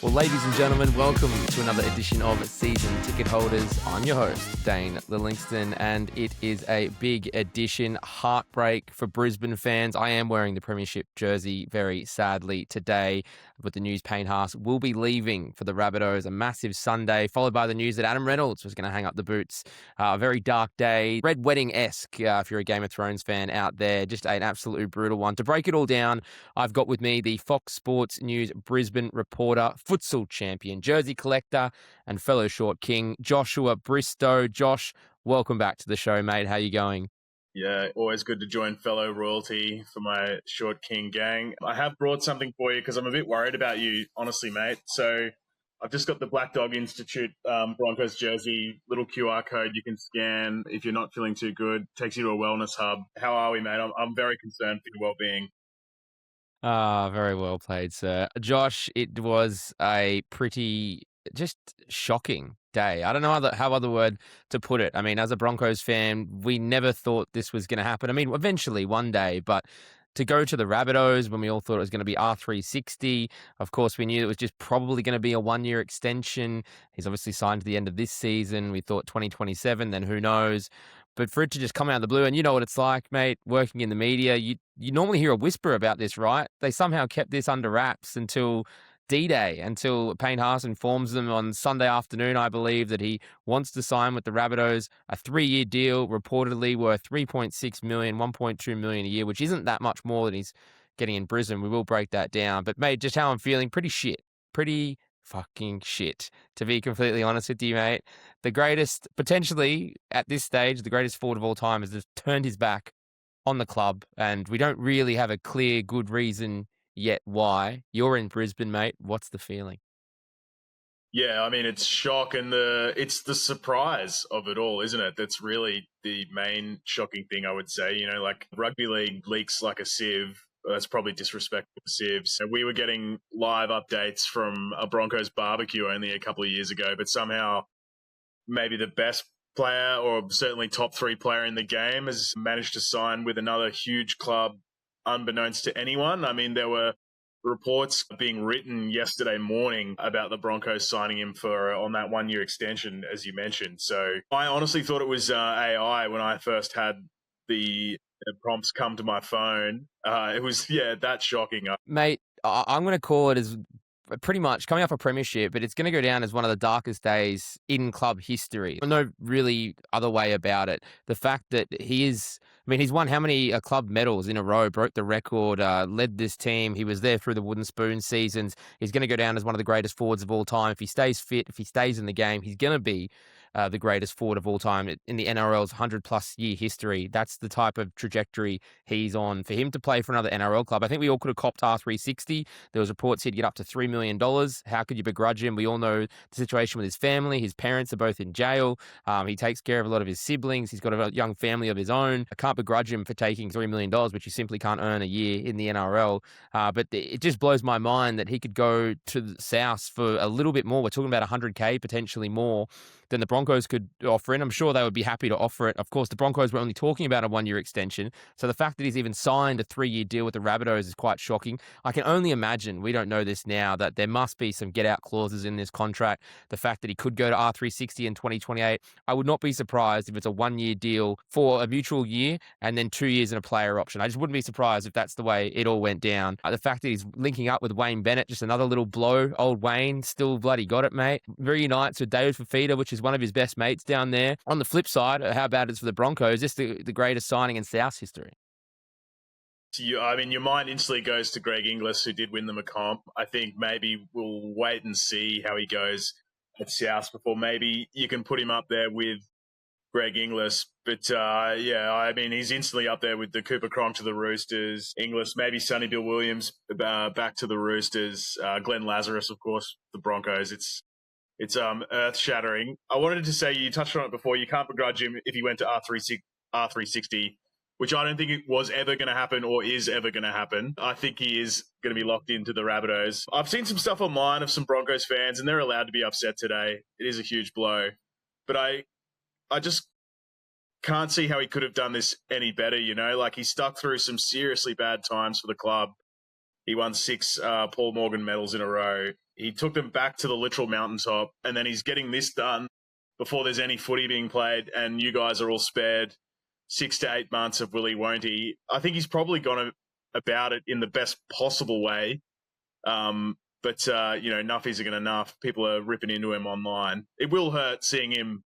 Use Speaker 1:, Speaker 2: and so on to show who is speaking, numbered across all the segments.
Speaker 1: Well, ladies and gentlemen, welcome to another edition of Season Ticket Holders. I'm your host, Dane Lillingstone, and it is a big edition. Heartbreak for Brisbane fans. I am wearing the premiership jersey very sadly today with the news Payne Haas will be leaving for the Rabbitohs. A massive Sunday, followed by the news that Adam Reynolds was going to hang up the boots. A very dark day, Red Wedding-esque if you're a Game of Thrones fan out there. Just an absolute brutal one. To break it all down, I've got with me the Fox Sports News Brisbane reporter, futsal champion, jersey collector, and fellow short king, Joshua Bristow. Josh, welcome back to the show, mate. How you going?
Speaker 2: Yeah, always good to join fellow royalty for my short king gang. I have brought something for you because I'm a bit worried about you, honestly, mate. So I've just got the Black Dog Institute Broncos jersey, little QR code you can scan if you're not feeling too good. Takes you to a wellness hub. How are we, mate? I'm very concerned for your well-being.
Speaker 1: Very well played, sir. Josh, it was a pretty just shocking day. I don't know how other word to put it. I mean, as a Broncos fan, we never thought this was going to happen. I mean, eventually one day, but to go to the Rabbitohs when we all thought it was going to be R360, of course, we knew it was just probably going to be a one-year extension. He's obviously signed to the end of this season. We thought 2027, then who knows? But for it to just come out of the blue, and you know what it's like, mate, working in the media, you normally hear a whisper about this, right? They somehow kept this under wraps until D-Day, until Payne Haas informs them on Sunday afternoon, I believe, that he wants to sign with the Rabbitohs, a 3-year deal, reportedly worth $3.6 million, $1.2 million a year, which isn't that much more than he's getting in Brisbane. We will break that down. But, mate, just how I'm feeling, pretty shit. Pretty fucking shit, to be completely honest with you, mate. The greatest, potentially, at this stage, the greatest forward of all time has just turned his back on the club, and we don't really have a clear, good reason yet why. You're in Brisbane, mate. What's the feeling?
Speaker 2: Yeah, I mean, it's shock and it's the surprise of it all, isn't it? That's really the main shocking thing, I would say. You know, like rugby league leaks like a sieve. That's probably disrespectful to sieves. And we were getting live updates from a Broncos barbecue only a couple of years ago, but somehow maybe the best player or certainly top 3 player in the game has managed to sign with another huge club unbeknownst to anyone. I mean, there were reports being written yesterday morning about the Broncos signing him for on that 1-year extension, as you mentioned. So I honestly thought it was AI when I first had the prompts come to my phone. It was, that shocking.
Speaker 1: Mate, I'm going to call it as pretty much coming off a premiership, but it's going to go down as one of the darkest days in club history. No really other way about it. The fact that he's won how many club medals in a row, broke the record, led this team. He was there through the wooden spoon seasons. He's going to go down as one of the greatest forwards of all time. If he stays fit, if he stays in the game, he's going to be the greatest forward of all time in the NRL's 100-plus year history. That's the type of trajectory he's on. For him to play for another NRL club, I think we all could have copped R360. There was reports he'd get up to $3 million. How could you begrudge him? We all know the situation with his family. His parents are both in jail. He takes care of a lot of his siblings. He's got a young family of his own. I can't begrudge him for taking $3 million, which you simply can't earn a year in the NRL. But it just blows my mind that he could go to the South for a little bit more. We're talking about 100K, potentially more, than the Broncos could offer it. I'm sure they would be happy to offer it. Of course, the Broncos were only talking about a 1-year extension. So the fact that he's even signed a 3-year deal with the Rabbitohs is quite shocking. I can only imagine, we don't know this now, that there must be some get-out clauses in this contract. The fact that he could go to R360 in 2028, I would not be surprised if it's a 1-year deal for a mutual year and then 2 years in a player option. I just wouldn't be surprised if that's the way it all went down. The fact that he's linking up with Wayne Bennett, just another little blow. Old Wayne still bloody got it, mate. Reunites with David Fifita, which is one of his best mates down there. On the flip side, how bad it is for the Broncos, just the greatest signing in South's history.
Speaker 2: Your mind instantly goes to Greg Inglis, who did win them a comp. I think maybe we'll wait and see how he goes at South before maybe you can put him up there with Greg Inglis. But he's instantly up there with the Cooper Cronk to the Roosters, Inglis, maybe Sonny Bill Williams back to the Roosters, Glenn Lazarus, of course, the Broncos. It's earth-shattering. I wanted to say, you touched on it before, you can't begrudge him if he went to R360, which I don't think it was ever going to happen or is ever going to happen. I think he is going to be locked into the Rabbitohs. I've seen some stuff online of some Broncos fans, and they're allowed to be upset today. It is a huge blow. But I just can't see how he could have done this any better, you know? Like, he stuck through some seriously bad times for the club. He won 6 Paul Morgan medals in a row. He took them back to the literal mountaintop, and then he's getting this done before there's any footy being played, and you guys are all spared 6 to 8 months of Willie Won't He. I think he's probably gone about it in the best possible way. But nuffies are going to nuff. People are ripping into him online. It will hurt seeing him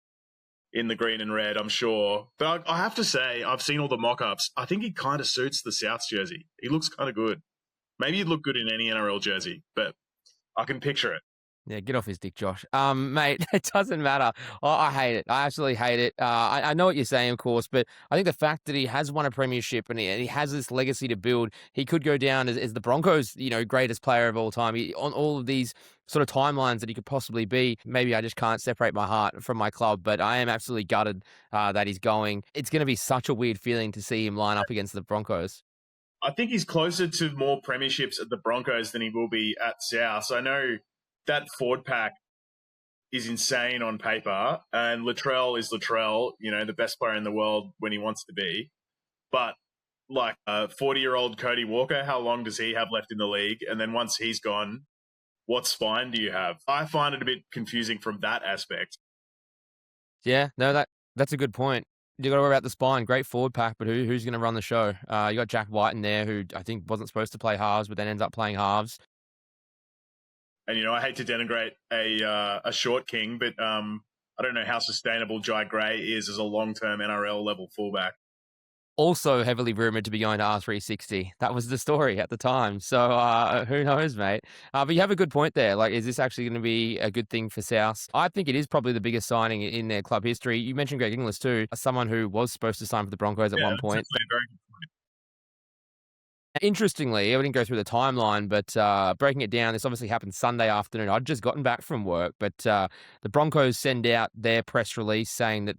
Speaker 2: in the green and red, I'm sure. But I have to say, I've seen all the mock-ups. I think he kind of suits the Souths jersey. He looks kind of good. Maybe he'd look good in any NRL jersey, but I can picture it.
Speaker 1: Yeah, get off his dick, Josh. Mate, it doesn't matter. I hate it. I absolutely hate it. I know what you're saying, of course, but I think the fact that he has won a premiership and he has this legacy to build, he could go down as the Broncos, greatest player of all time. On all of these sort of timelines that he could possibly be. Maybe I just can't separate my heart from my club, but I am absolutely gutted that he's going. It's going to be such a weird feeling to see him line up against the Broncos.
Speaker 2: I think he's closer to more premierships at the Broncos than he will be at South. I know that forward pack is insane on paper, and Latrell is Latrell, the best player in the world when he wants to be. But like 40-year-old Cody Walker, how long does he have left in the league? And then once he's gone, what spine do you have? I find it a bit confusing from that aspect.
Speaker 1: Yeah, no, that's a good point. You got to worry about the spine. Great forward pack, but who's going to run the show? You got Jack White in there, who I think wasn't supposed to play halves, but then ends up playing halves.
Speaker 2: And, I hate to denigrate a short king, but I don't know how sustainable Jai Gray is as a long-term NRL level fullback.
Speaker 1: Also heavily rumoured to be going to R360. That was the story at the time. So who knows, mate? But you have a good point there. Like, is this actually going to be a good thing for South? I think it is probably the biggest signing in their club history. You mentioned Greg Inglis too, someone who was supposed to sign for the Broncos at one point.
Speaker 2: That's a very good point.
Speaker 1: Interestingly, I didn't go through the timeline, but breaking it down, this obviously happened Sunday afternoon. I'd just gotten back from work, but the Broncos send out their press release saying that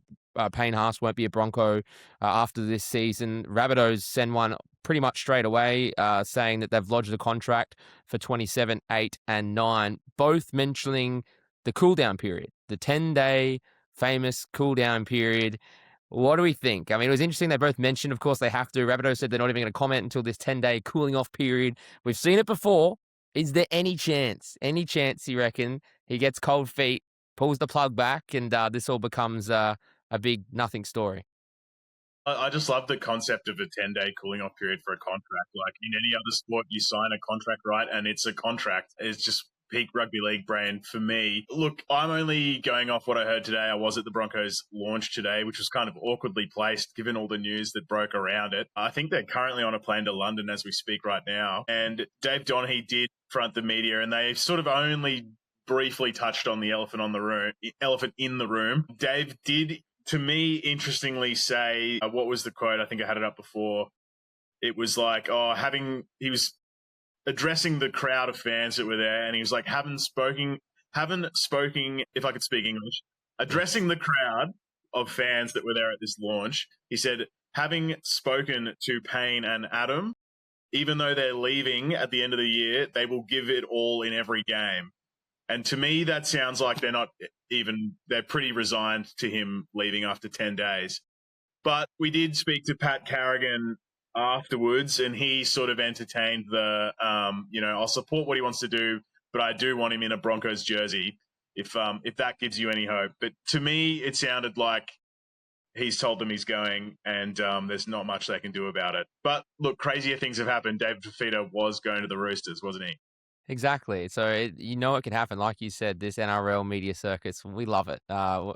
Speaker 1: Payne Haas won't be a Bronco after this season. Rabbitohs send one pretty much straight away saying that they've lodged a contract for 27, 8 and 9, both mentioning the cool-down period, the 10-day famous cool-down period. What do we think? I mean, it was interesting. They both mentioned, of course, they have to. Rabbitohs said they're not even going to comment until this 10-day cooling off period. We've seen it before. Is there any chance you reckon he gets cold feet, pulls the plug back, and this all becomes a big nothing story?
Speaker 2: I just love the concept of a 10-day cooling off period for a contract. Like in any other sport, you sign a contract, right? And it's a contract. It's just peak rugby league brain for me. Look, I'm only going off what I heard today. I was at the Broncos launch today, which was kind of awkwardly placed given all the news that broke around it. I think they're currently on a plane to London as we speak right now. And Dave Donaghy did front the media, and they sort of only briefly touched on the elephant in the room. Dave did, to me, interestingly say, what was the quote? I think I had it up before. It was like, he was addressing the crowd of fans that were there, and he was like, haven't spoken, if I could speak English, addressing the crowd of fans that were there at this launch. He said, having spoken to Payne and Adam, even though they're leaving at the end of the year, they will give it all in every game. And to me, that sounds like they're pretty resigned to him leaving after 10 days. But we did speak to Pat Carrigan afterwards, and he sort of entertained I'll support what he wants to do, but I do want him in a Broncos jersey if that gives you any hope. But to me, it sounded like he's told them he's going, and there's not much they can do about it. But look, crazier things have happened. David Fifita was going to the Roosters, wasn't he?
Speaker 1: Exactly. So it can happen. Like you said, this NRL media circus, we love it.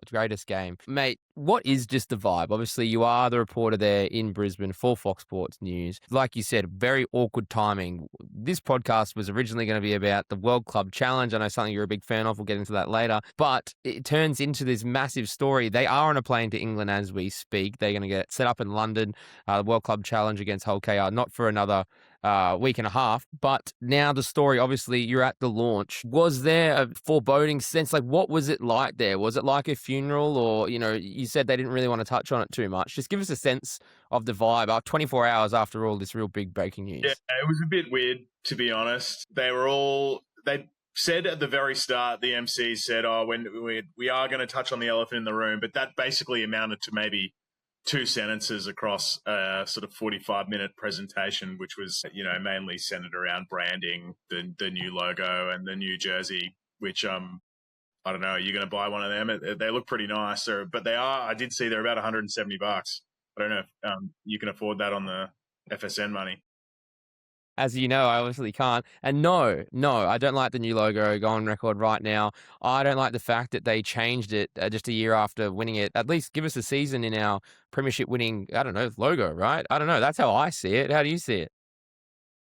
Speaker 1: Greatest game. Mate, what is just the vibe? Obviously, you are the reporter there in Brisbane for Fox Sports News. Like you said, very awkward timing. This podcast was originally going to be about the World Club Challenge. I know something you're a big fan of. We'll get into that later. But it turns into this massive story. They are on a plane to England as we speak. They're going to get set up in London, the World Club Challenge against Hull KR, not for another week and a half. But now the story, obviously, you're at the launch. Was there a foreboding sense? Like, what was it like there? Was it like a funeral, or, you said they didn't really want to touch on it too much. Just give us a sense of the vibe 24 hours after all this real big breaking news.
Speaker 2: Yeah, it was a bit weird, to be honest. They said at the very start, the MC said, when we are going to touch on the elephant in the room, but that basically amounted to maybe two sentences across a sort of 45-minute presentation, which was, mainly centered around branding, the new logo and the new jersey, which I don't know, are you going to buy one of them? They look pretty nice, but I did see they're about $170. I don't know if you can afford that on the FSN money.
Speaker 1: As you know, I obviously can't. And no, I don't like the new logo. Go on record right now. I don't like the fact that they changed it just a year after winning it. At least give us a season in our premiership winning, I don't know, logo, right? I don't know. That's how I see it. How do you see it?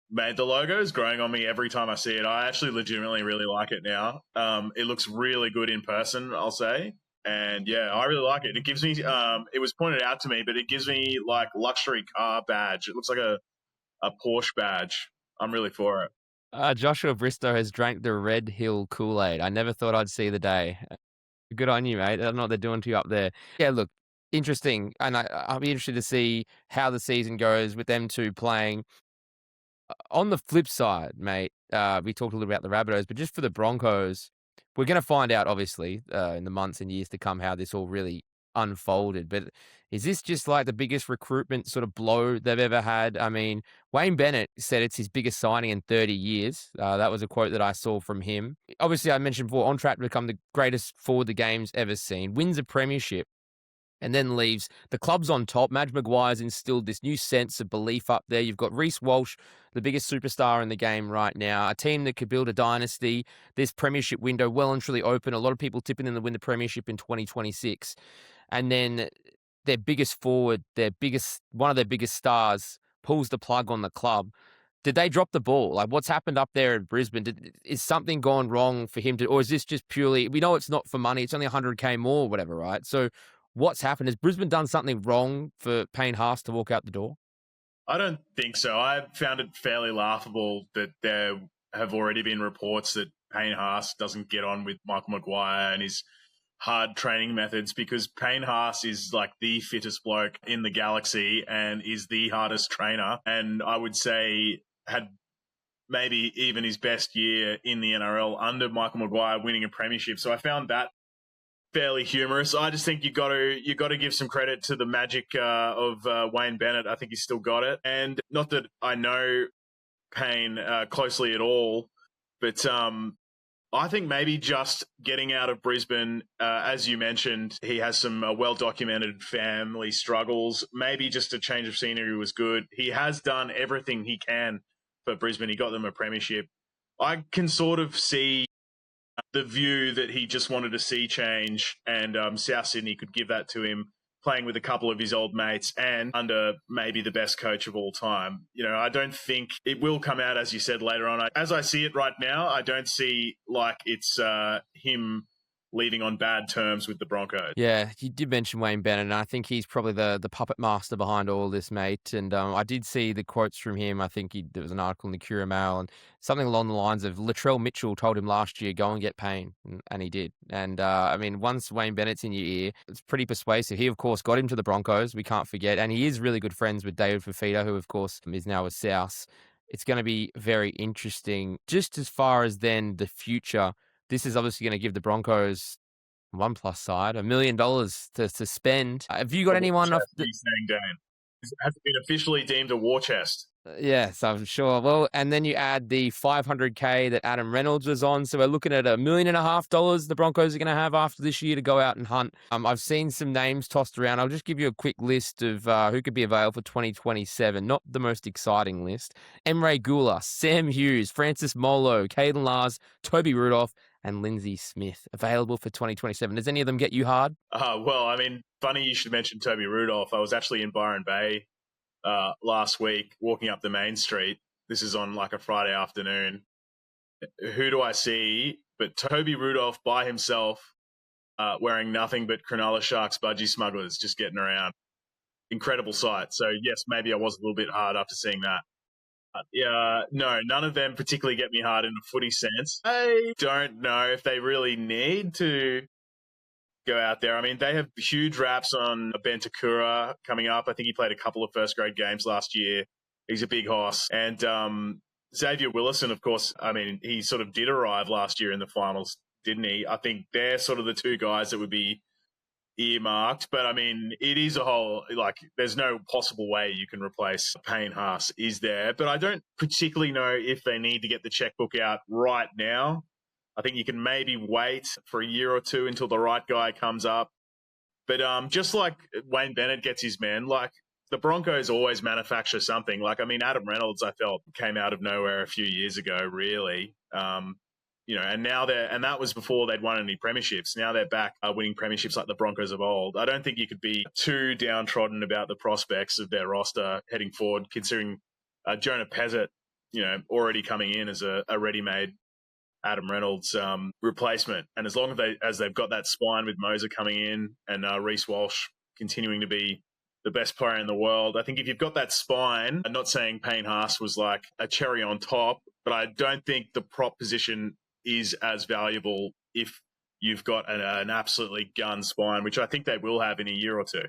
Speaker 2: Mate, the logo is growing on me every time I see it. I actually legitimately really like it now. It looks really good in person, I'll say. And yeah, I really like it. It gives me, it was pointed out to me, but it gives me like luxury car badge. It looks like a Porsche badge. I'm really for it.
Speaker 1: Joshua Bristow has drank the Red Hill Kool-Aid. I never thought I'd see the day. Good on you, mate. I don't know what they're doing to you up there. Yeah, look, interesting. And I'll be interested to see how the season goes with them two playing. On the flip side, mate, we talked a little about the Rabbitohs, but just for the Broncos, we're going to find out, obviously, in the months and years to come, how this all really unfolded. But is this just like the biggest recruitment sort of blow they've ever had? I mean, Wayne Bennett said it's his biggest signing in 30 years. That was a quote that I saw from him. Obviously, I mentioned before, on track to become the greatest forward the game's ever seen, wins a premiership, and then leaves. The club's on top. Madge Maguire's instilled this new sense of belief up there. You've got Reece Walsh, the biggest superstar in the game right now, a team that could build a dynasty. This premiership window well and truly open. A lot of people tipping them to win the premiership in 2026. And then their biggest forward, one of their biggest stars, pulls the plug on the club. Did they drop the ball? Like, what's happened up there in Brisbane? Is something gone wrong for him or is this just purely, we know it's not for money, it's only 100K more or whatever, right? So what's happened? Has Brisbane done something wrong for Payne Haas to walk out the door?
Speaker 2: I don't think so. I found it fairly laughable that there have already been reports that Payne Haas doesn't get on with Michael Maguire and his hard training methods, because Payne Haas is like the fittest bloke in the galaxy and is the hardest trainer. And I would say had maybe even his best year in the NRL under Michael Maguire winning a premiership. So I found that fairly humorous. I just think you got to give some credit to the magic of Wayne Bennett. I think he's still got it, and not that I know Payne closely at all, but I think maybe just getting out of Brisbane, as you mentioned, he has some well-documented family struggles. Maybe just a change of scenery was good. He has done everything he can for Brisbane. He got them a premiership. I can sort of see the view that he just wanted to see change, and South Sydney could give that to him, playing with a couple of his old mates and under maybe the best coach of all time. I don't think it will come out, as you said, later on. As I see it right now, I don't see like it's him leaving on bad terms with the Broncos.
Speaker 1: Yeah, you did mention Wayne Bennett, and I think he's probably the puppet master behind all this, mate. And I did see the quotes from him. I think there was an article in the Courier Mail, and something along the lines of Latrell Mitchell told him last year, go and get Payne, and he did. And I mean, once Wayne Bennett's in your ear, it's pretty persuasive. He, of course, got him to the Broncos, we can't forget, and he is really good friends with David Fifita, who, of course, is now with South. It's going to be very interesting. Just as far as then the future, this is obviously going to give the Broncos one plus side, $1 million to spend. Have you got anyone off
Speaker 2: He's saying, Dane, has it been officially deemed a war chest?
Speaker 1: Yes, I'm sure. Well, and then you add the $500K that Adam Reynolds was on. So we're looking at $1.5 million the Broncos are going to have after this year to go out and hunt. I've seen some names tossed around. I'll just give you a quick list of who could be available for 2027. Not the most exciting list. Emre Gula, Sam Hughes, Francis Molo, Caden Lars, Toby Rudolph, and Lindsay Smith available for 2027. Does any of them get you hard?
Speaker 2: Well, I mean, funny you should mention Toby Rudolph. I was actually in Byron Bay last week, walking up the main street. This is on like a Friday afternoon. Who do I see but Toby Rudolph by himself, wearing nothing but Cronulla Sharks budgie smugglers, just getting around. Incredible sight. So yes, maybe I was a little bit hard after seeing that. Yeah, no, none of them particularly get me hard in a footy sense. I don't know if they really need to go out there. I mean, they have huge raps on Ben Takura coming up. I think he played a couple of first-grade games last year. He's a big horse. And Xavier Willison, of course, I mean, he sort of did arrive last year in the finals, didn't he? I think they're sort of the two guys that would be earmarked. But I mean, it is a whole, like, there's no possible way you can replace Payne Haas, is there? But I don't particularly know if they need to get the checkbook out right now. I think you can maybe wait for a year or two until the right guy comes up. But just like Wayne Bennett gets his men, like the Broncos always manufacture something. Like, I mean, Adam Reynolds, I felt, came out of nowhere a few years ago, really. And now and that was before they'd won any premierships. Now they're back winning premierships like the Broncos of old. I don't think you could be too downtrodden about the prospects of their roster heading forward, considering Jonah Pezzett, already coming in as a ready-made Adam Reynolds replacement. And as long as they've got that spine with Moser coming in and Reece Walsh continuing to be the best player in the world, I think if you've got that spine, I'm not saying Payne Haas was like a cherry on top, but I don't think the prop position is as valuable if you've got an absolutely gun spine, which I think they will have in a year or two.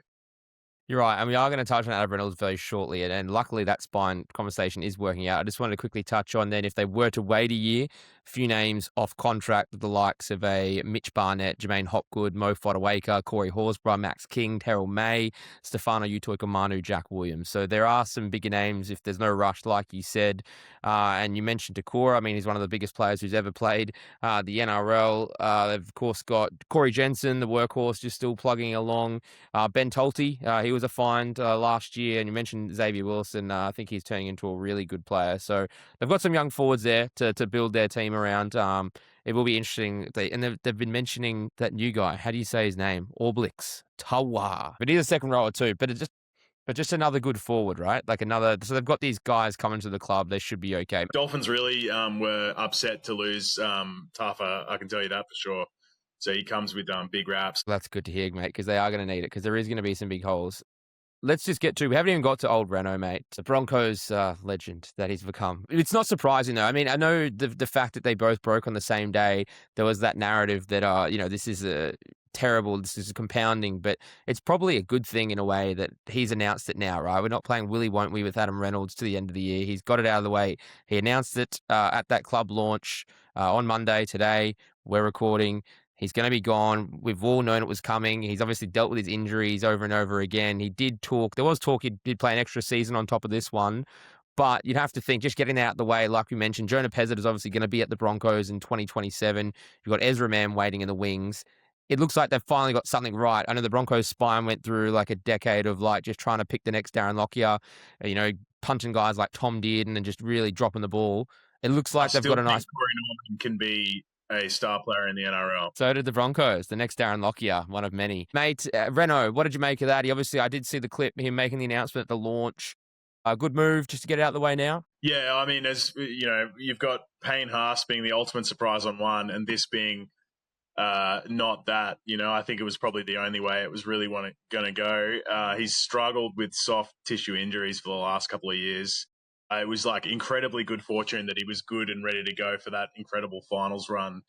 Speaker 1: You're right. And we are going to touch on Adam Reynolds very shortly. And luckily, that spine conversation is working out. I just wanted to quickly touch on then if they were to wait a year, a few names off contract with the likes of a Mitch Barnett, Jermaine Hopgood, Mo Fodawaker, Corey Horsburgh, Max King, Terrell May, Stefano Utoikamanu, Jack Williams. So there are some bigger names if there's no rush, like you said. And you mentioned Takora. I mean, he's one of the biggest players who's ever played the NRL. They've, of course, got Corey Jensen, the workhorse, just still plugging along. Ben Tolte, he was a find last year, and you mentioned Xavier Wilson. I think he's turning into a really good player. So they've got some young forwards there to build their team around. It will be interesting. They've been mentioning that new guy. How do you say his name? Orblix Tawa. But he's a second rower too. But just another good forward, right? So they've got these guys coming to the club. They should be okay.
Speaker 2: Dolphins really were upset to lose Tafa. I can tell you that for sure. So he comes with big raps.
Speaker 1: That's good to hear, mate, because they are going to need it, because there is going to be some big holes. Let's just get to, we haven't even got to old Reno, mate. The Broncos legend that he's become. It's not surprising, though. I mean, I know the fact that they both broke on the same day, there was that narrative that, this is this is compounding, but it's probably a good thing in a way that he's announced it now, right? We're not playing Willy Won't We with Adam Reynolds to the end of the year. He's got it out of the way. He announced it at that club launch on Monday today. We're recording. He's going to be gone. We've all known it was coming. He's obviously dealt with his injuries over and over again. He did talk. There was talk he did play an extra season on top of this one. But you'd have to think, just getting that out of the way, like we mentioned, Jonah Pezzett is obviously going to be at the Broncos in 2027. You've got Ezra Mann waiting in the wings. It looks like they've finally got something right. I know the Broncos' spine went through like a decade of like just trying to pick the next Darren Lockyer, punching guys like Tom Dearden and just really dropping the ball. It looks like they've got a nice...
Speaker 2: Corey Norman can be a star player in the NRL.
Speaker 1: So did the Broncos, the next Darren Lockyer, one of many. Mate, Reno, what did you make of that? I did see the clip, him making the announcement at the launch. A good move just to get it out of the way now?
Speaker 2: Yeah, I mean, as you know, you've got Payne Haas being the ultimate surprise on one, and this being not that. I think it was probably the only way it was really going to go. He's struggled with soft tissue injuries for the last couple of years. It was like incredibly good fortune that he was good and ready to go for that incredible finals run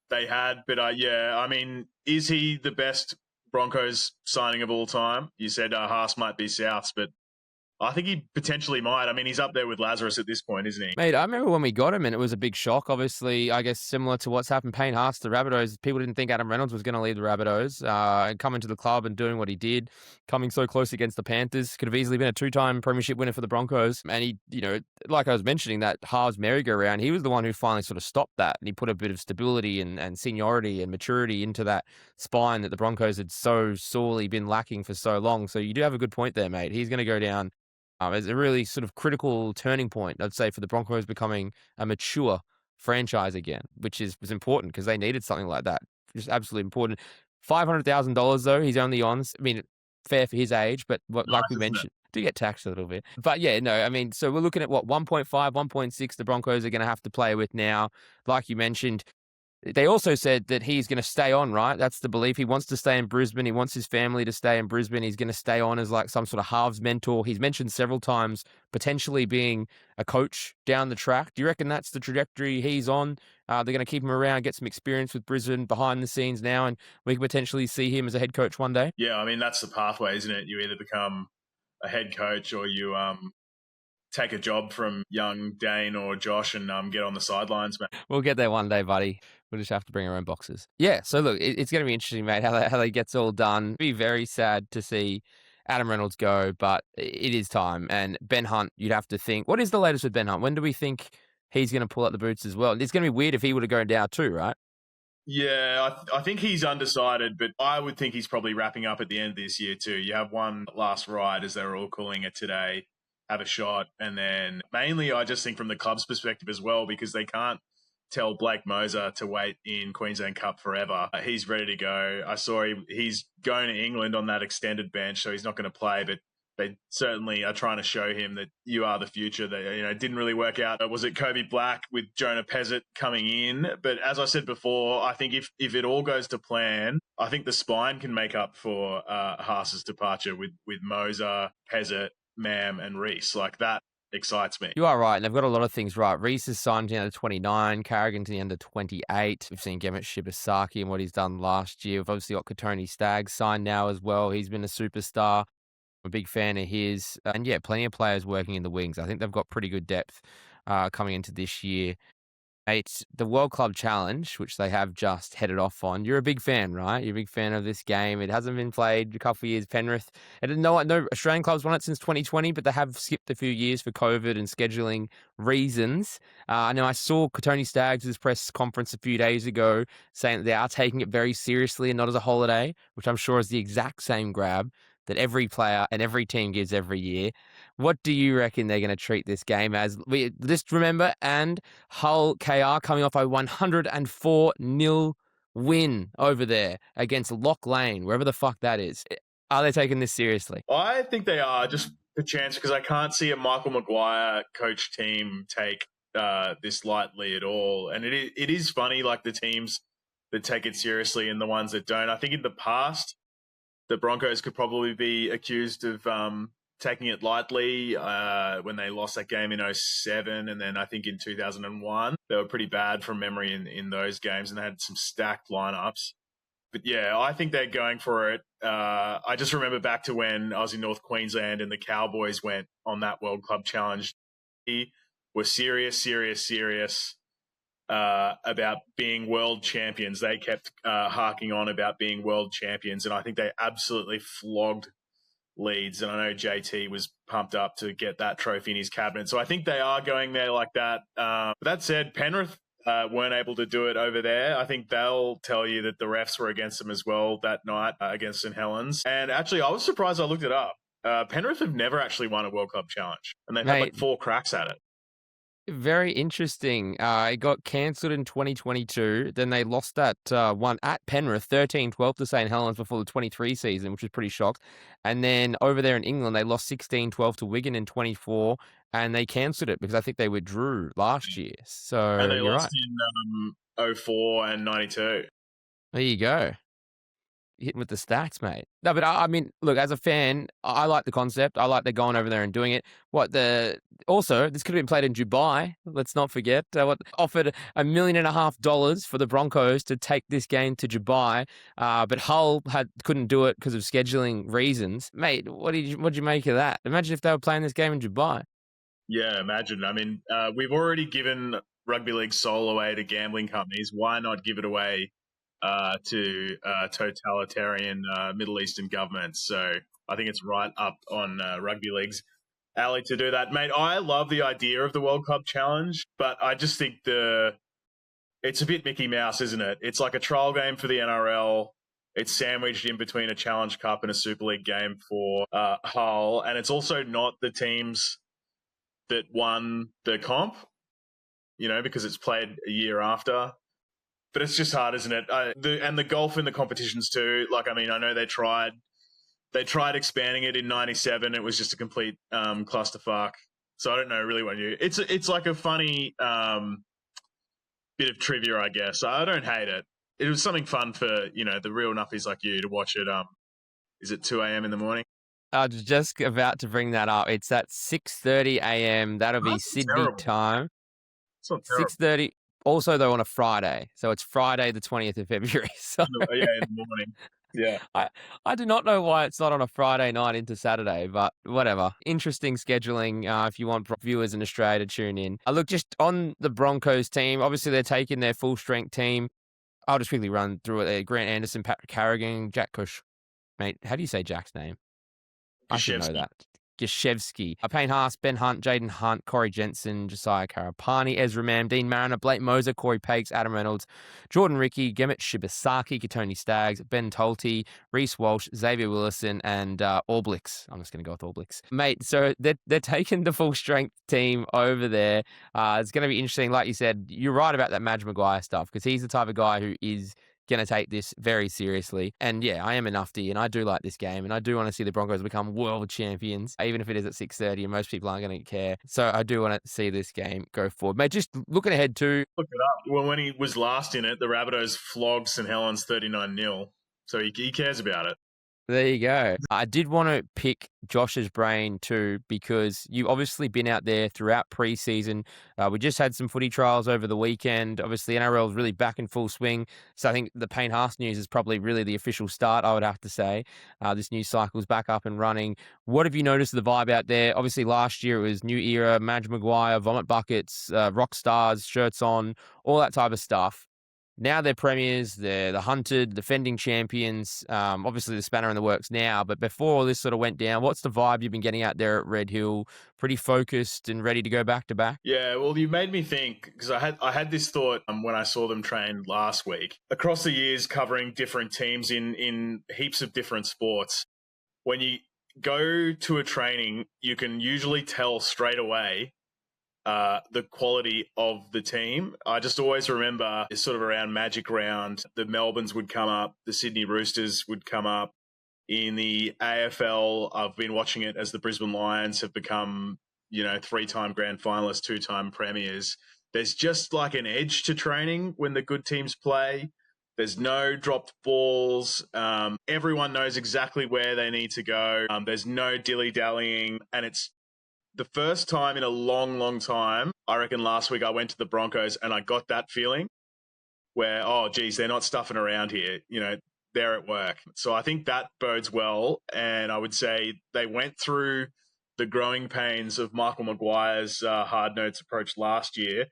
Speaker 2: they had. But I mean, is he the best Broncos signing of all time? You said Haas might be Souths, but I think he potentially might. I mean, he's up there with Lazarus at this point, isn't he?
Speaker 1: Mate, I remember when we got him and it was a big shock. Obviously, I guess similar to what's happened Payne Haas to the Rabbitohs. People didn't think Adam Reynolds was going to leave the Rabbitohs and come into the club and doing what he did, coming so close against the Panthers. Could have easily been a two-time premiership winner for the Broncos. And he, like I was mentioning, that halves merry-go-round, he was the one who finally sort of stopped that. And he put a bit of stability and seniority and maturity into that spine that the Broncos had so sorely been lacking for so long. So you do have a good point there, mate. He's going to go down as a really sort of critical turning point, I'd say, for the Broncos becoming a mature franchise again, which was important because they needed something like that. Just absolutely important. $500,000 though, he's only on. I mean, fair for his age, but like we mentioned, do get taxed a little bit. But yeah, no, I mean, so we're looking at 1.5, 1.6 the Broncos are going to have to play with now. Like you mentioned, they also said that he's going to stay on, right? That's the belief. He wants to stay in Brisbane. He wants his family to stay in Brisbane. He's going to stay on as like some sort of halves mentor. He's mentioned several times potentially being a coach down the track. Do you reckon that's the trajectory he's on? They're going to keep him around, get some experience with Brisbane behind the scenes now, and we can potentially see him as a head coach one day?
Speaker 2: Yeah, I mean, that's the pathway, isn't it? You either become a head coach or you take a job from young Dane or Josh and get on the sidelines, man.
Speaker 1: We'll get there one day, buddy. We'll just have to bring our own boxes. Yeah, so look, it's going to be interesting, mate, how they gets all done. It'd be very sad to see Adam Reynolds go, but it is time. And Ben Hunt, you'd have to think, what is the latest with Ben Hunt? When do we think he's going to pull out the boots as well? It's going to be weird if he would have gone down too, right?
Speaker 2: Yeah, I think he's undecided, but I would think he's probably wrapping up at the end of this year too. You have one last ride, as they were all calling it today, have a shot, and then mainly I just think from the club's perspective as well, because they can't tell Blake Moser to wait in Queensland Cup forever. He's ready to go. I saw he's going to England on that extended bench, so he's not going to play, but they certainly are trying to show him that you are the future. That, it didn't really work out. Was it Kobe Black with Jonah Pezzett coming in? But as I said before, I think if it all goes to plan, I think the spine can make up for Haas's departure with Moser, Pezzett, Mam, and Reese. Like, that excites me.
Speaker 1: You are right, and they've got a lot of things right. Reese is signed to the under 29, Carrigan to the under 28. We've seen Gemmet Shibasaki and what he's done last year. We've obviously got Katoni Staggs signed now as well. He's been a superstar. I'm a big fan of his. And yeah, plenty of players working in the wings. I think they've got pretty good depth coming into this year. It's the World Club Challenge, which they have just headed off on. You're a big fan, right? You're a big fan of this game. It hasn't been played a couple of years. Penrith, and no Australian clubs won it since 2020, but they have skipped a few years for COVID and scheduling reasons. Now, I saw Tony Staggs' press conference a few days ago saying that they are taking it very seriously and not as a holiday, which I'm sure is the exact same grab that every player and every team gives every year. What do you reckon they're going to treat this game as? Just remember, and Hull KR coming off a 104-0 win over there against Lock Lane, wherever the fuck that is. Are they taking this seriously?
Speaker 2: I think they are, just a chance, because I can't see a Michael Maguire coach team take this lightly at all. And it is funny, like the teams that take it seriously and the ones that don't. I think in the past, the Broncos could probably be accused of taking it lightly when they lost that game in 2007, and then I think in 2001. They were pretty bad from memory in those games, and they had some stacked lineups. But yeah, I think they're going for it. I just remember back to when I was in North Queensland and the Cowboys went on that World Club Challenge. They were serious about being world champions. They kept harking on about being world champions, and I think they absolutely flogged Leeds. And I know JT was pumped up to get that trophy in his cabinet. So I think they are going there like that. But that said, Penrith weren't able to do it over there. I think they'll tell you that the refs were against them as well that night against St Helens. And actually, I was surprised. I looked it up. Penrith have never actually won a World Club Challenge, and they've had like 4 cracks at it.
Speaker 1: Very interesting. It got cancelled in 2022. Then they lost that one at Penrith, 13-12 to St Helens before the 23 season, which was pretty shocked. And then over there in England, they lost 16-12 to Wigan in 24, and they cancelled it because I think they withdrew last year. So
Speaker 2: and they
Speaker 1: you're
Speaker 2: lost
Speaker 1: right.
Speaker 2: in 04 and 92.
Speaker 1: There you go. Hitting with the stats, mate. No, but I mean, look, as a fan, I like the concept. I like they're going over there and doing it. Also, this could have been played in Dubai. Let's not forget. Offered $1.5 million for the Broncos to take this game to Dubai, but Hull couldn't do it because of scheduling reasons. Mate, what did you make of that? Imagine if they were playing this game in Dubai.
Speaker 2: Yeah, imagine. I mean, we've already given rugby league soul away to gambling companies. Why not give it away to totalitarian Middle Eastern governments? So I think it's right up on rugby league's alley to do that. Mate, I love the idea of the World Cup Challenge, but I just think it's a bit Mickey Mouse, isn't it? It's like a trial game for the NRL. It's sandwiched in between a Challenge Cup and a Super League game for Hull, and it's also not the teams that won the comp, because it's played a year after. But it's just hard, isn't it? And the golf in the competitions too. Like, I mean, I know they tried expanding it in '97. It was just a complete clusterfuck. So I don't know really what you. It's like a funny bit of trivia, I guess. I don't hate it. It was something fun for the real nuffies like you to watch it. Is it 2 a.m. in the morning?
Speaker 1: I was just about to bring that up. It's at 6:30 a.m. That'll be Sydney time.
Speaker 2: It's not terrible.
Speaker 1: 6:30. Also, though, on a Friday. So it's Friday, the 20th of February. So
Speaker 2: yeah, in the morning. Yeah.
Speaker 1: I do not know why it's not on a Friday night into Saturday, but whatever. Interesting scheduling if you want viewers in Australia to tune in. Look, just on the Broncos team, obviously they're taking their full-strength team I'll just quickly run through it. Grant Anderson, Patrick Carrigan, Jack Kush. Mate, how do you say Jack's name? I should know
Speaker 2: Krzyzewski.
Speaker 1: that. Gashevsky, Payne Haas, Ben Hunt, Jaden Hunt, Corey Jensen, Josiah Karapani, Ezra Mam, Dean Mariner, Blake Moser, Corey Pakes, Adam Reynolds, Jordan Ricky, Gemmet Shibasaki, Katoni Staggs, Ben Tolte, Reece Walsh, Xavier Willison, and Orblix. I'm just going to go with Orblix. Mate, so they're taking the full strength team over there. It's going to be interesting. Like you said, you're right about that Madge Maguire stuff, because he's the type of guy who is going to take this very seriously. And yeah, I am a Nufty, and I do like this game, and I do want to see the Broncos become world champions, even if it is at 6:30, and most people aren't going to care. So I do want to see this game go forward. Mate, just looking ahead to...
Speaker 2: Look it up. Well, when he was last in it, the Rabbitohs flogged St Helens 39-0. So he cares about it.
Speaker 1: There you go. I did want to pick Josh's brain too, because you've obviously been out there throughout preseason. We just had some footy trials over the weekend. Obviously, NRL is really back in full swing. So I think the Payne Haas news is probably really the official start, I would have to say. This news cycle is back up and running. What have you noticed of the vibe out there? Obviously, last year it was New Era, Madge Maguire, Vomit Buckets, Rock Stars, shirts on, all that type of stuff. Now they're premiers, they're the hunted, defending champions. Obviously, the spanner in the works now, but before all this sort of went down, what's the vibe you've been getting out there at Red Hill? Pretty focused and ready to go back to back?
Speaker 2: Yeah, well, you made me think, because I had this thought when I saw them train last week. Across the years, covering different teams in heaps of different sports, when you go to a training, you can usually tell straight away the quality of the team. I just always remember it's sort of around Magic Round, the Melbournes would come up, the Sydney Roosters would come up. In the AFL, I've been watching it as the Brisbane Lions have become, 3-time grand finalists, 2-time premiers. There's just like an edge to training when the good teams play. There's no dropped balls. Everyone knows exactly where they need to go. There's no dilly-dallying, and it's the first time in a long, long time. I reckon last week I went to the Broncos and I got that feeling where, oh, geez, they're not stuffing around here. They're at work. So I think that bodes well. And I would say they went through the growing pains of Michael Maguire's hard notes approach last year.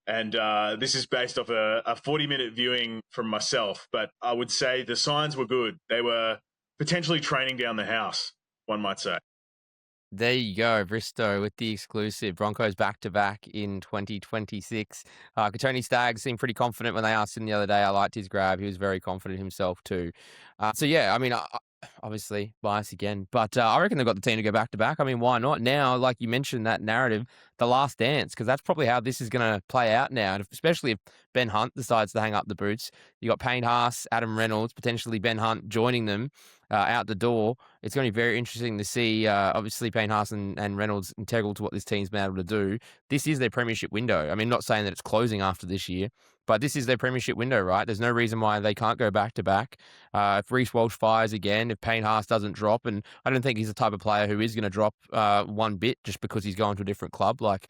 Speaker 2: And this is based off a 40-minute viewing from myself. But I would say the signs were good. They were potentially training down the house, one might say.
Speaker 1: There you go, Bristow with the exclusive. Broncos back-to-back in 2026. Katoni Staggs seemed pretty confident when they asked him the other day. I liked his grab. He was very confident himself too. So, yeah, I mean, obviously, bias again. But I reckon they've got the team to go back-to-back. I mean, why not? Now, like you mentioned, that narrative, the last dance, because that's probably how this is going to play out now, and especially if Ben Hunt decides to hang up the boots. You got Payne Haas, Adam Reynolds, potentially Ben Hunt joining them out the door. It's going to be very interesting to see, obviously, Payne Haas and Reynolds integral to what this team's been able to do. This is their premiership window. I mean, not saying that it's closing after this year, but this is their premiership window, right? There's no reason why they can't go back-to-back. If Reece Walsh fires again, if Payne Haas doesn't drop, and I don't think he's the type of player who is going to drop one bit just because he's going to a different club. Like,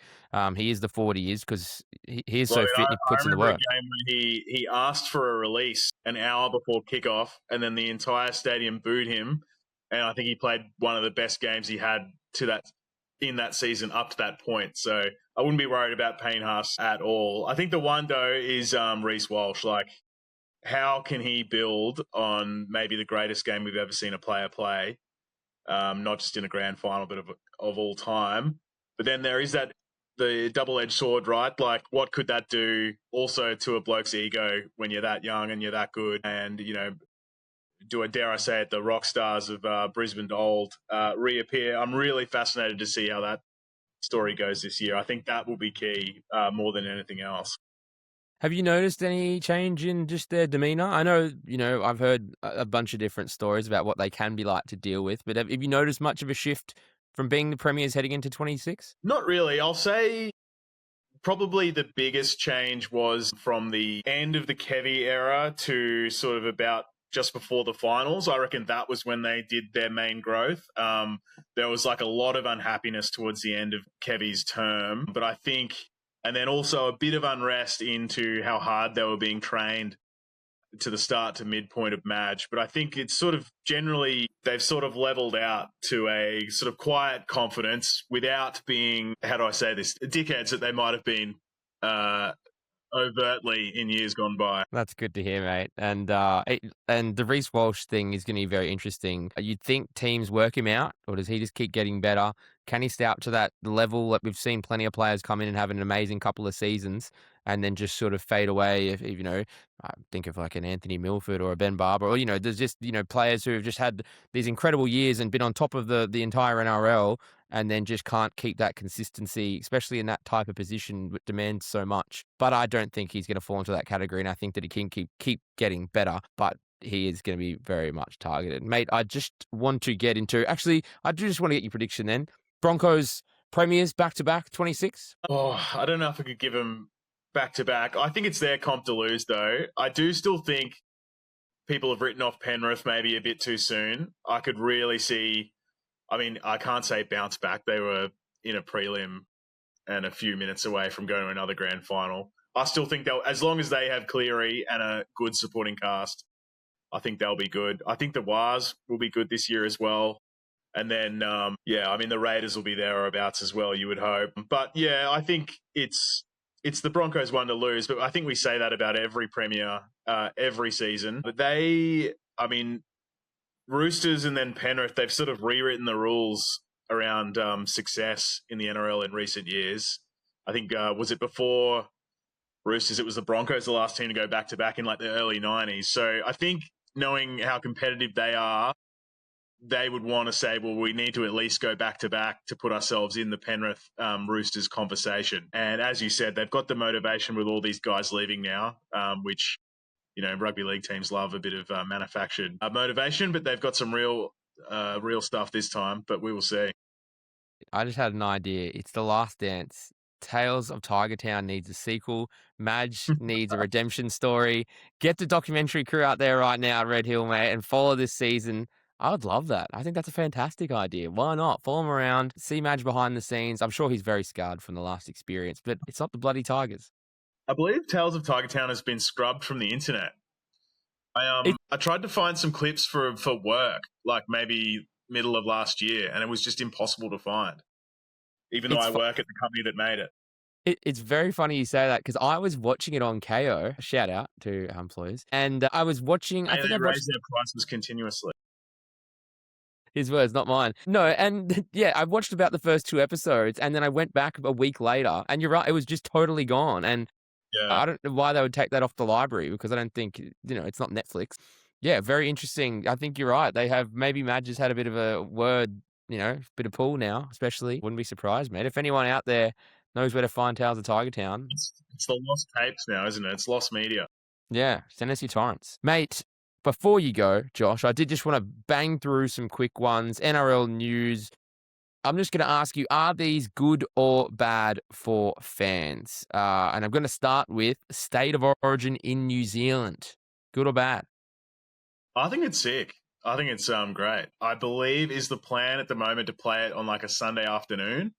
Speaker 1: he is the forward he is, because he is so fit and he puts in the work.
Speaker 2: I remember a game when he asked for a release an hour before kickoff, and then the entire stadium booed him. And I think he played one of the best games he had in that season up to that point. So I wouldn't be worried about Payne Haas at all. I think the one, though, is Reece Walsh. Like, how can he build on maybe the greatest game we've ever seen a player play, not just in a grand final, but of all time? But then there is the double-edged sword, right? Like, what could that do also to a bloke's ego when you're that young and you're that good? And, dare I say it, the rock stars of Brisbane to old reappear. I'm really fascinated to see how that story goes this year. I think that will be key more than anything else.
Speaker 1: Have you noticed any change in just their demeanour? I know, I've heard a bunch of different stories about what they can be like to deal with, but have you noticed much of a shift from being the premiers heading into 26?
Speaker 2: Not really. I'll say probably the biggest change was from the end of the Kevy era to sort of about just before the finals. I reckon that was when they did their main growth. There was like a lot of unhappiness towards the end of Kevy's term, but I think, and then also a bit of unrest into how hard they were being trained to the start to midpoint of Madge. But I think it's sort of generally, they've sort of leveled out to a sort of quiet confidence without being, how do I say this, dickheads that they might have been overtly in years gone by.
Speaker 1: That's good to hear, mate. And the Reece Walsh thing is going to be very interesting. You'd think teams work him out, or does he just keep getting better? Can he stay up to that level? Like we've seen plenty of players come in and have an amazing couple of seasons, and then just sort of fade away. If think of like an Anthony Milford or a Ben Barber, or there's just players who have just had these incredible years and been on top of the entire NRL, and then just can't keep that consistency, especially in that type of position that demands so much. But I don't think he's going to fall into that category, and I think that he can keep getting better, but he is going to be very much targeted. Mate, I just want to get into... Actually, I do just want to get your prediction then. Broncos premiers back-to-back, 26?
Speaker 2: Oh, I don't know if I could give them back-to-back. I think it's their comp to lose, though. I do still think people have written off Penrith maybe a bit too soon. I could really see... I mean, I can't say bounce back. They were in a prelim and a few minutes away from going to another grand final. I still think they'll, as long as they have Cleary and a good supporting cast, I think they'll be good. I think the Wars will be good this year as well. And then, the Raiders will be thereabouts as well, you would hope. But yeah, I think it's the Broncos one to lose. But I think we say that about every premier, every season. But Roosters and then Penrith, they've sort of rewritten the rules around success in the NRL in recent years. I think, was it before Roosters, it was the Broncos, the last team to go back-to-back in like the early 90s. So I think knowing how competitive they are, they would want to say, well, we need to at least go back-to-back to put ourselves in the Penrith Roosters conversation. And as you said, they've got the motivation with all these guys leaving now, which... rugby league teams love a bit of manufactured motivation, but they've got some real stuff this time, but we will see.
Speaker 1: I just had an idea. It's The Last Dance. Tales of Tiger Town needs a sequel. Madge needs a redemption story. Get the documentary crew out there right now, Red Hill, mate, and follow this season. I would love that. I think that's a fantastic idea. Why not? Follow him around, see Madge behind the scenes. I'm sure he's very scarred from the last experience, but it's not the bloody Tigers.
Speaker 2: I believe Tales of Tiger Town has been scrubbed from the internet. I tried to find some clips for work, like maybe middle of last year, and it was just impossible to find, even though I work at the company that made it.
Speaker 1: It's very funny you say that, because I was watching it on KO. Shout out to our employees. And I was watching...
Speaker 2: I think they raised their prices continuously.
Speaker 1: His words, not mine. No, and yeah, I watched about the first 2 episodes, and then I went back a week later, and you're right, it was just totally gone. And
Speaker 2: yeah.
Speaker 1: I don't know why they would take that off the library, because I don't think, it's not Netflix. Yeah, very interesting. I think you're right. They have... Maybe Madge has had a bit of a word, bit of pull now, especially. Wouldn't be surprised, mate. If anyone out there knows where to find Tales of Tiger Town...
Speaker 2: It's the lost tapes now, isn't it? It's lost media.
Speaker 1: Yeah, send us your torrents. Mate, before you go, Josh, I did just want to bang through some quick ones. NRL news. I'm just going to ask you, are these good or bad for fans? And I'm going to start with State of Origin in New Zealand. Good or bad?
Speaker 2: I think it's sick. I think it's great. I believe is the plan at the moment to play it on like a Sunday afternoon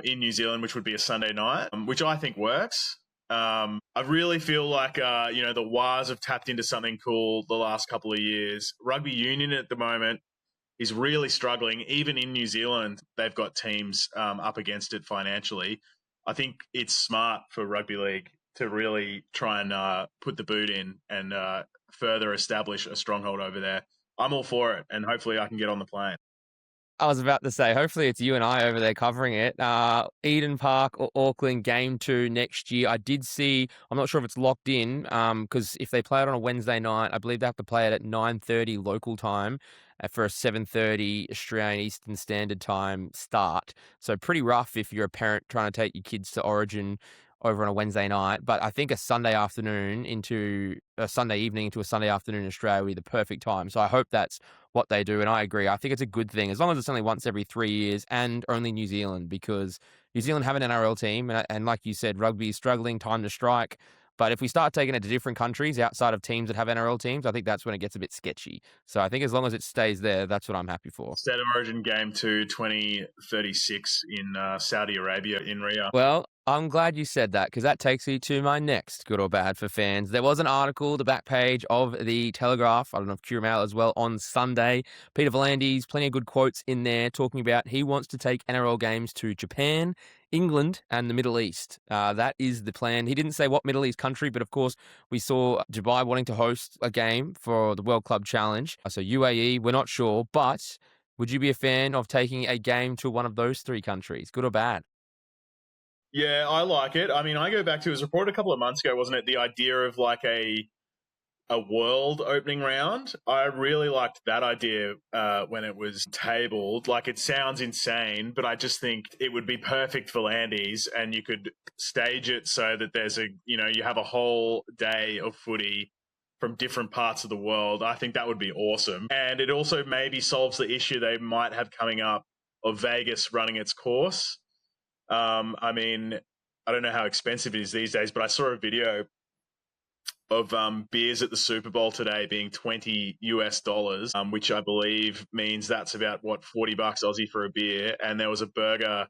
Speaker 2: in New Zealand, which would be a Sunday night, which I think works. I really feel like, the Wars have tapped into something cool the last couple of years. Rugby union at the moment is really struggling. Even in New Zealand, they've got teams up against it financially. I think it's smart for rugby league to really try and put the boot in and further establish a stronghold over there. I'm all for it, and hopefully I can get on the plane.
Speaker 1: I was about to say, hopefully it's you and I over there covering it. Eden Park or Auckland Game 2 next year. I did see, I'm not sure if it's locked in, because if they play it on a Wednesday night, I believe they have to play it at 9:30 local time for a 7:30 Australian Eastern Standard Time start. So pretty rough if you're a parent trying to take your kids to Origin over on a Wednesday night. But I think a Sunday afternoon into a Sunday evening into a Sunday afternoon in Australia would be the perfect time. So I hope that's what they do. And I agree. I think it's a good thing, as long as it's only once every 3 years and only New Zealand, because New Zealand have an NRL team. And like you said, rugby is struggling, time to strike. But if we start taking it to different countries outside of teams that have NRL teams, I think that's when it gets a bit sketchy. So I think as long as it stays there, that's what I'm happy for.
Speaker 2: State of Origin Game 2, 2036 in Saudi Arabia in Riyadh.
Speaker 1: Well, I'm glad you said that because that takes me to my next good or bad for fans. There was an article, the back page of the Telegraph, I don't know if Mail as well, on Sunday. Peter V'landys, plenty of good quotes in there talking about he wants to take NRL games to Japan, England, and the Middle East. That is the plan. He didn't say what Middle East country, but of course, we saw Dubai wanting to host a game for the World Club Challenge. So UAE, we're not sure, but would you be a fan of taking a game to one of those three countries, good or bad?
Speaker 2: Yeah, I like it. I mean, I go back to, it was reported a couple of months ago, wasn't it? The idea of like a world opening round. I really liked that idea when it was tabled. Like, it sounds insane, but I just think it would be perfect for Landies, and you could stage it so that there's you have a whole day of footy from different parts of the world. I think that would be awesome. And it also maybe solves the issue they might have coming up of Vegas running its course. I mean, I don't know how expensive it is these days, but I saw a video of beers at the Super Bowl today being $20 US, which I believe means that's about $40 Aussie for a beer. And there was a burger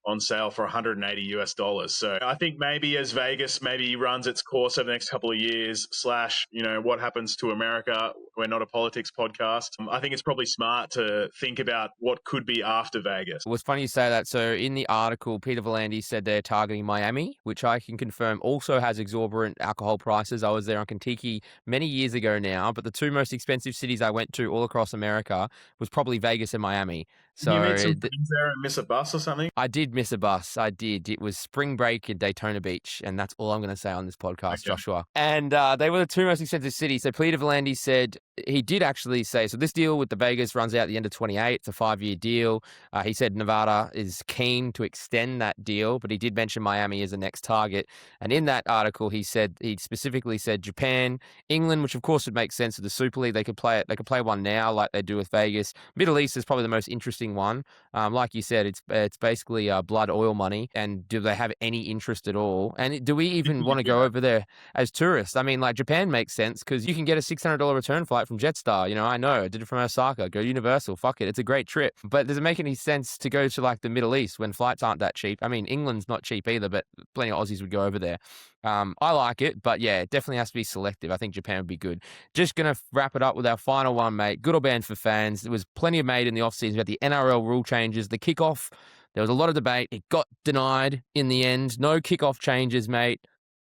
Speaker 2: on sale for $180 US. So I think maybe as Vegas maybe runs its course over the next couple of years, what happens to America. We're not a politics podcast. I think it's probably smart to think about what could be after Vegas.
Speaker 1: Well, it's funny you say that. So in the article, Peter V'landys said they're targeting Miami, which I can confirm also has exorbitant alcohol prices. I was there on Kentucky many years ago now, but the two most expensive cities I went to all across America was probably Vegas and Miami.
Speaker 2: So you meet some friends there and miss a bus or something?
Speaker 1: I did miss a bus. I did. It was spring break in Daytona Beach, and that's all I'm going to say on this podcast, okay, Joshua. And they were the two most expensive cities. So Peter V'landys said, he did actually say, so this deal with the Vegas runs out at the end of 28. It's a 5-year deal. He said Nevada is keen to extend that deal, but he did mention Miami as the next target. And in that article, he specifically said Japan, England, which of course would make sense with the Super League. They could play it. They could play one now like they do with Vegas. Middle East is probably the most interesting one. Like you said, it's basically blood oil money. And do they have any interest at all? And do we even want to go over there as tourists? I mean, like Japan makes sense because you can get a $600 return flight from Jetstar. I know. I did it from Osaka. Go Universal. Fuck it. It's a great trip. But does it make any sense to go to like the Middle East when flights aren't that cheap? I mean, England's not cheap either, but plenty of Aussies would go over there. I like it, but yeah, it definitely has to be selective. I think Japan would be good. Just going to wrap it up with our final one, mate. Good or bad for fans. There was plenty of made in the offseason about the NRL rule changes, the kickoff. There was a lot of debate. It got denied in the end. No kickoff changes, mate.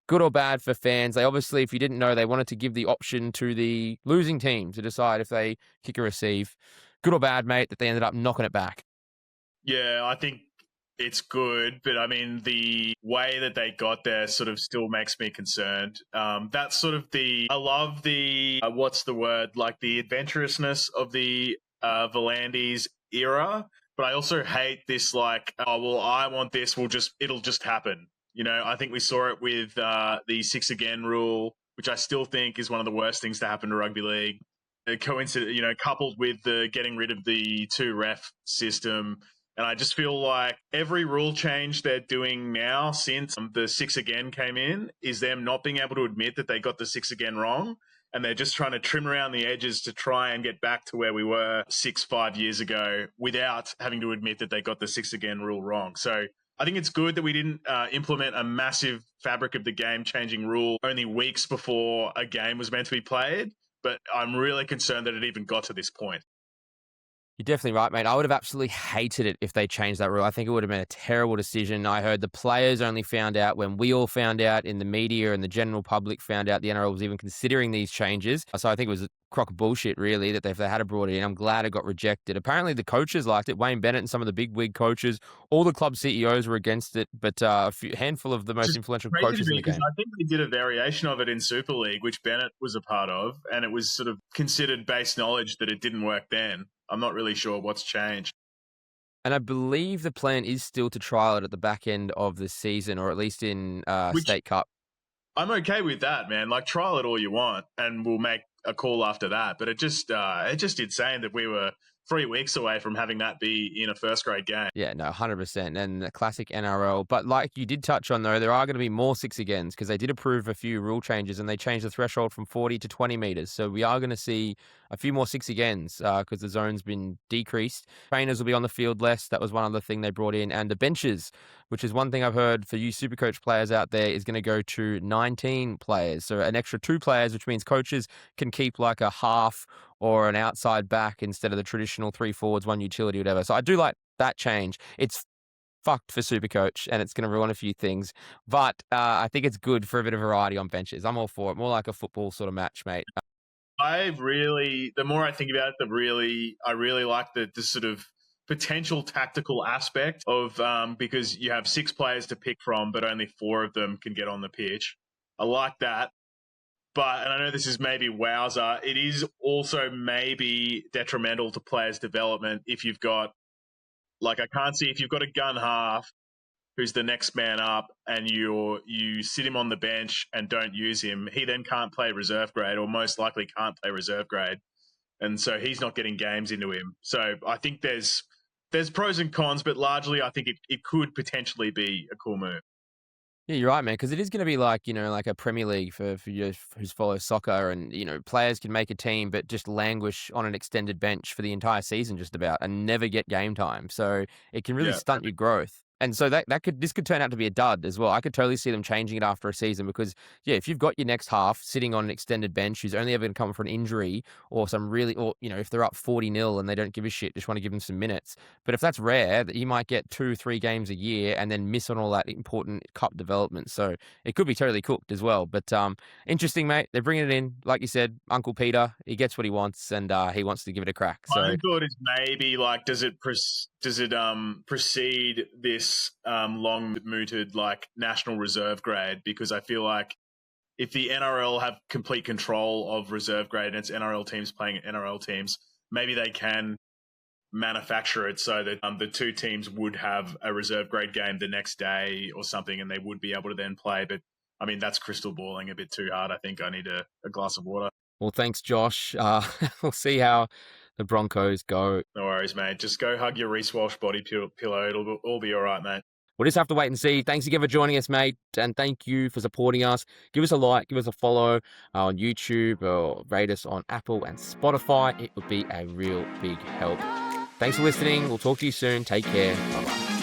Speaker 1: Good or bad for fans? They obviously, if you didn't know, they wanted to give the option to the losing team to decide if they kick or receive. Good or bad, mate, that they ended up knocking it back?
Speaker 2: Yeah, I think it's good, but I mean, the way that they got there sort of still makes me concerned. That's sort of I love the, what's the word, like the adventurousness of the V'landys era, but I also hate this like, oh, well, I want this, it'll just happen. I think we saw it with the 6 again rule, which I still think is one of the worst things to happen to rugby league. Coupled with the getting rid of the 2 ref system. And I just feel like every rule change they're doing now since the 6 again came in is them not being able to admit that they got the 6 again wrong. And they're just trying to trim around the edges to try and get back to where we were 5 years ago without having to admit that they got the 6 again rule wrong. So I think it's good that we didn't implement a massive fabric of the game changing rule only weeks before a game was meant to be played. But I'm really concerned that it even got to this point.
Speaker 1: You're definitely right, mate. I would have absolutely hated it if they changed that rule. I think it would have been a terrible decision. I heard the players only found out when we all found out in the media and the general public found out the NRL was even considering these changes. So I think it was a crock of bullshit, really, that if they had brought it in. I'm glad it got rejected. Apparently the coaches liked it. Wayne Bennett and some of the big wig coaches, all the club CEOs were against it, but a handful of the most influential coaches in the game.
Speaker 2: I think they did a variation of it in Super League, which Bennett was a part of, and it was sort of considered base knowledge that it didn't work then. I'm not really sure what's changed.
Speaker 1: And I believe the plan is still to trial it at the back end of the season, or at least in State Cup.
Speaker 2: I'm okay with that, man. Like, trial it all you want, and we'll make a call after that. But it just insane that we were 3 weeks away from having that be in a first grade game.
Speaker 1: Yeah, no, 100%. And the classic NRL. But like you did touch on, though, there are going to be more 6 agains because they did approve a few rule changes and they changed the threshold from 40 to 20 metres. So we are going to see a few more 6 agains because the zone's been decreased. Trainers will be on the field less. That was one other thing they brought in. And the benches which is one thing I've heard for you Supercoach players out there, is going to go to 19 players. So an extra 2 players, which means coaches can keep like a half or an outside back instead of the traditional 3 forwards, 1 utility, whatever. So I do like that change. It's fucked for Supercoach and it's going to ruin a few things, but I think it's good for a bit of variety on benches. I'm all for it. More like a football sort of match, mate.
Speaker 2: The more I think about it, I really like the sort of potential tactical aspect of because you have 6 players to pick from, but only 4 of them can get on the pitch. I like that. But, and I know this is maybe wowzer, it is also maybe detrimental to players' development if you've got, like, I can't see if you've got a gun half who's the next man up and you sit him on the bench and don't use him, he then can't play reserve grade, or most likely can't play reserve grade. And so he's not getting games into him. So I think there's pros and cons, but largely I think it could potentially be a cool move.
Speaker 1: Yeah, you're right, man, because it is going to be like, like a Premier League for you who follow soccer, and, players can make a team but just languish on an extended bench for the entire season just about and never get game time. So it can really stunt your growth. And so this could turn out to be a dud as well. I could totally see them changing it after a season because, if you've got your next half sitting on an extended bench who's only ever going to come for an injury or if they're up 40-0 and they don't give a shit, just want to give them some minutes. But if that's rare, that you might get 2-3 games a year and then miss on all that important cup development. So it could be totally cooked as well. But interesting, mate. They're bringing it in. Like you said, Uncle Peter, he gets what he wants and he wants to give it a crack. So
Speaker 2: my thought is maybe like, does it precede this long mooted like national reserve grade? Because I feel like if the NRL have complete control of reserve grade and it's NRL teams playing NRL teams, maybe they can manufacture it so that the 2 teams would have a reserve grade game the next day or something, and they would be able to then play. But I mean, that's crystal balling a bit too hard. I think I need a glass of water.
Speaker 1: Well, thanks, Josh. We'll see how the Broncos go.
Speaker 2: No worries, mate. Just go hug your Reece Walsh body pillow. It'll all be all right, mate.
Speaker 1: We'll just have to wait and see. Thanks again for joining us, mate. And thank you for supporting us. Give us a like, give us a follow on YouTube, or rate us on Apple and Spotify. It would be a real big help. Thanks for listening. We'll talk to you soon. Take care. Bye-bye.